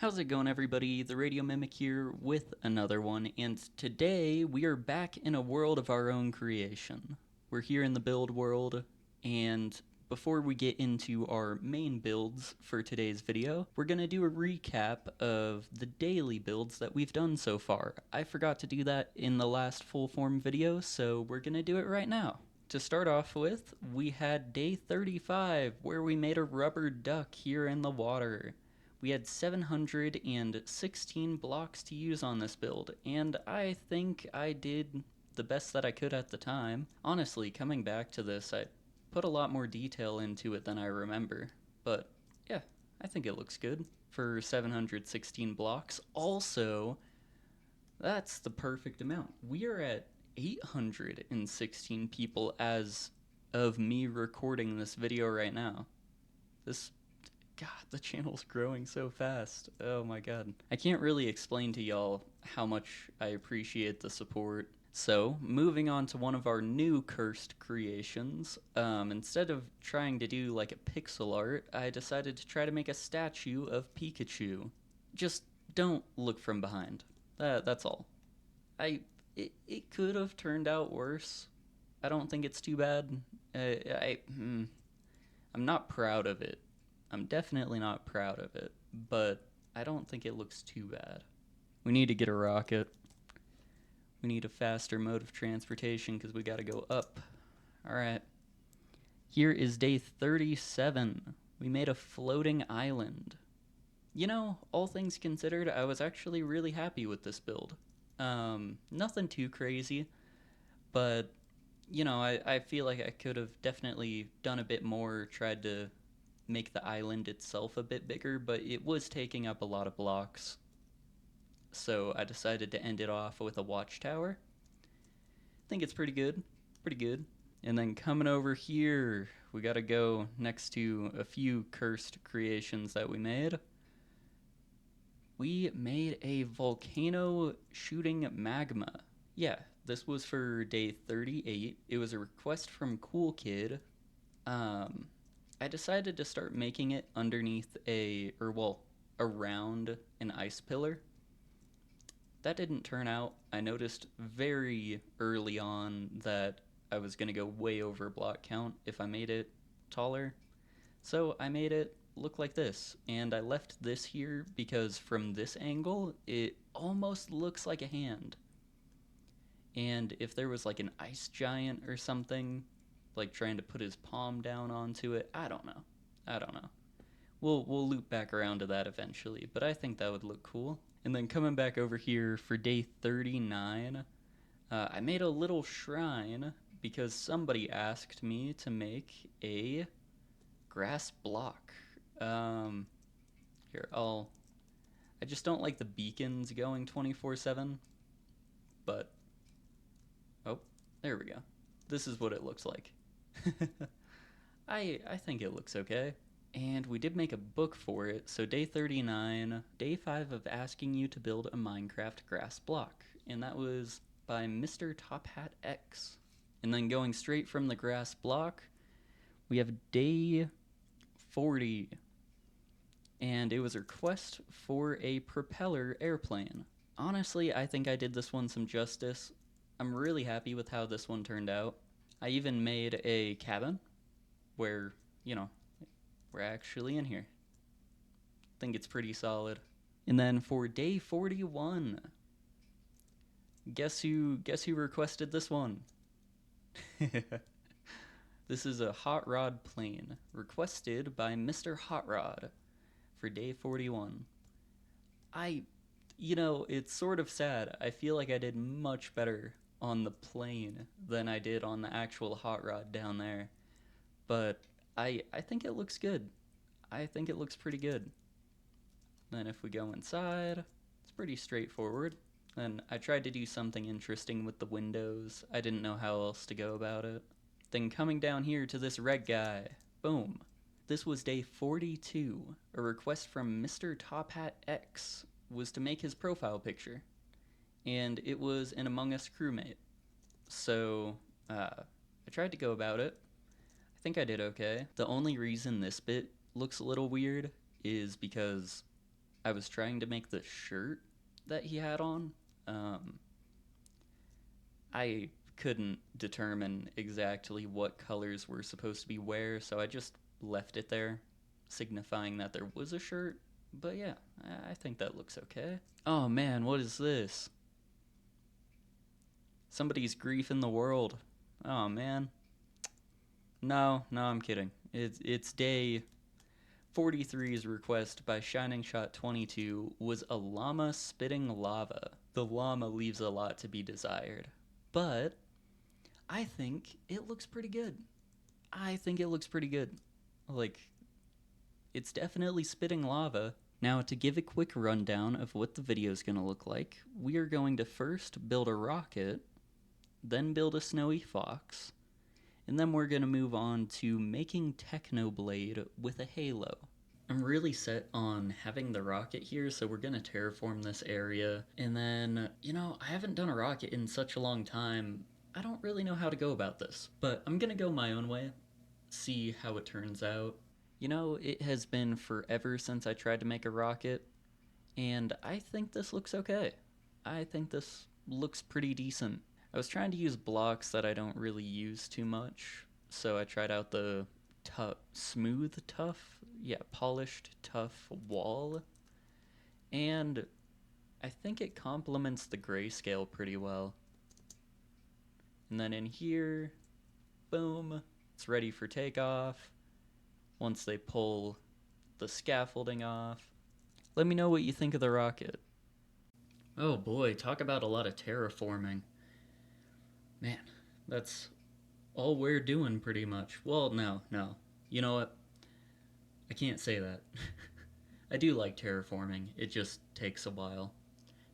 How's it going, everybody? TheRadioMimic here with another one, and today we are back in a world of our own creation. We're here in the build world, and before we get into our main builds for today's video, we're going to do a recap of the daily builds that we've done so far. I forgot to do that in the last full form video, so we're going to do it right now. To start off with, we had day 35, where we made a rubber duck here in the water. We had 716 blocks to use on this build, and I think I did the best that I could at the time. Honestly, coming back to this, I put a lot more detail into it than I remember, but yeah, I think it looks good for 716 blocks. Also, that's the perfect amount. We are at 816 people as of me recording this video right now. This God, the channel's growing so fast. Oh my god. I can't really explain to y'all how much I appreciate the support. So, moving on to one of our new cursed creations, instead of trying to do like a pixel art, I decided to try to make a statue of Pikachu. Just don't look from behind. That's all. It could have turned out worse. I don't think it's too bad. I'm not proud of it. I'm definitely not proud of it, but I don't think it looks too bad. We need to get a rocket. We need a faster mode of transportation because we gotta go up. Alright. Here is day 37. We made a floating island. You know, all things considered, I was actually really happy with this build. Nothing too crazy, but, you know, I feel like I could have definitely done a bit more, tried to make the island itself a bit bigger, but it was taking up a lot of blocks. So I decided to end it off with a watchtower. I think it's pretty good. Pretty good. And then coming over here, we gotta go next to a few cursed creations that we made. We made a volcano shooting magma. Yeah, this was for day 38. It was a request from Cool Kid. I decided to start making it underneath around an ice pillar. That didn't turn out. I noticed very early on that I was going to go way over block count if I made it taller. So I made it look like this, and I left this here because from this angle, it almost looks like a hand. And if there was like an ice giant or something, like trying to put his palm down onto it, I don't know. I don't know. We'll loop back around to that eventually, but I think that would look cool. And then coming back over here for day 39, I made a little shrine because somebody asked me to make a grass block. Here, I just don't like the beacons going 24/7, but oh, there we go. This is what it looks like. I think it looks okay. And we did make a book for it. So day 39, day 5 of asking you to build a Minecraft grass block. And that was by Mr. Top Hat X. And then going straight from the grass block, we have day 40. And it was a request for a propeller airplane. Honestly, I think I did this one some justice. I'm really happy with how this one turned out. I even made a cabin where, you know, we're actually in here. I think it's pretty solid. And then for day 41, guess who requested this one? This is a hot rod plane requested by Mr. Hot Rod for day 41. It's sort of sad. I feel like I did much better on the plane than I did on the actual hot rod down there. But I think it looks good. I think it looks pretty good. Then if we go inside, it's pretty straightforward. And I tried to do something interesting with the windows. I didn't know how else to go about it. Then coming down here to this red guy, boom. This was day 42. A request from Mr. Top Hat X was to make his profile picture. And it was an Among Us crewmate. So I tried to go about it. I think I did okay. The only reason this bit looks a little weird is because I was trying to make the shirt that he had on. I couldn't determine exactly what colors were supposed to be where, so I just left it there, signifying that there was a shirt. But yeah, I think that looks okay. Oh man, what is this? Somebody's grief in the world. Oh man. No, I'm kidding. It's day 43's request by Shining Shot 22 was a llama spitting lava. The llama leaves a lot to be desired, but I think it looks pretty good. Like, it's definitely spitting lava. Now, to give a quick rundown of what the video is going to look like, we are going to first build a rocket, then build a snowy fox, and then we're going to move on to making Technoblade with a halo. I'm really set on having the rocket here, so we're going to terraform this area. And then, I haven't done a rocket in such a long time. I don't really know how to go about this, but I'm going to go my own way, see how it turns out. It has been forever since I tried to make a rocket, and I think this looks okay. I think this looks pretty decent. I was trying to use blocks that I don't really use too much, so I tried out the polished tough wall, and I think it complements the grayscale pretty well. And then in here, boom, it's ready for takeoff. Once they pull the scaffolding off. Let me know what you think of the rocket. Oh boy, talk about a lot of terraforming. Man, that's all we're doing pretty much. Well, no. You know what? I can't say that. I do like terraforming, it just takes a while.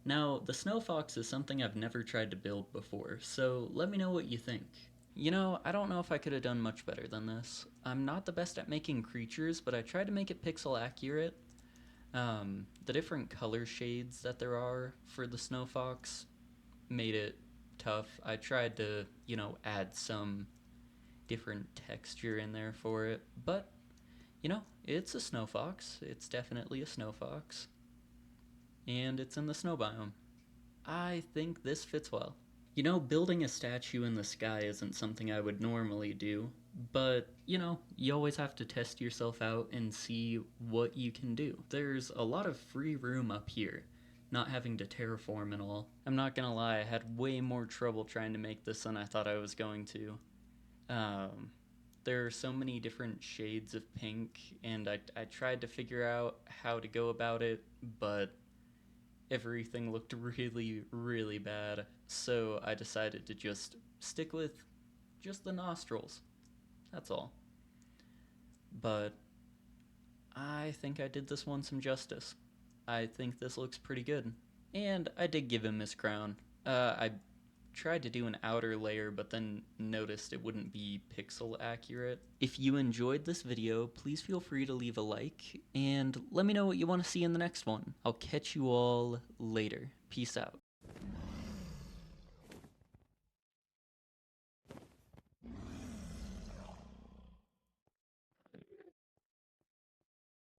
Now, the snow fox is something I've never tried to build before, so let me know what you think. I don't know if I could have done much better than this. I'm not the best at making creatures, but I tried to make it pixel accurate. The different color shades that there are for the snow fox made it tough. I tried to, add some different texture in there for it, but, it's a snow fox. It's definitely a snow fox. And it's in the snow biome. I think this fits well. Building a statue in the sky isn't something I would normally do, but, you always have to test yourself out and see what you can do. There's a lot of free room up here, not having to terraform and all. I'm not gonna lie, I had way more trouble trying to make this than I thought I was going to. There are so many different shades of pink, and I tried to figure out how to go about it, but everything looked really, really bad, so I decided to just stick with just the nostrils. That's all. But I think I did this one some justice. I think this looks pretty good. And I did give him his crown. I tried to do an outer layer, but then noticed it wouldn't be pixel accurate. If you enjoyed this video, please feel free to leave a like, and let me know what you want to see in the next one. I'll catch you all later. Peace out.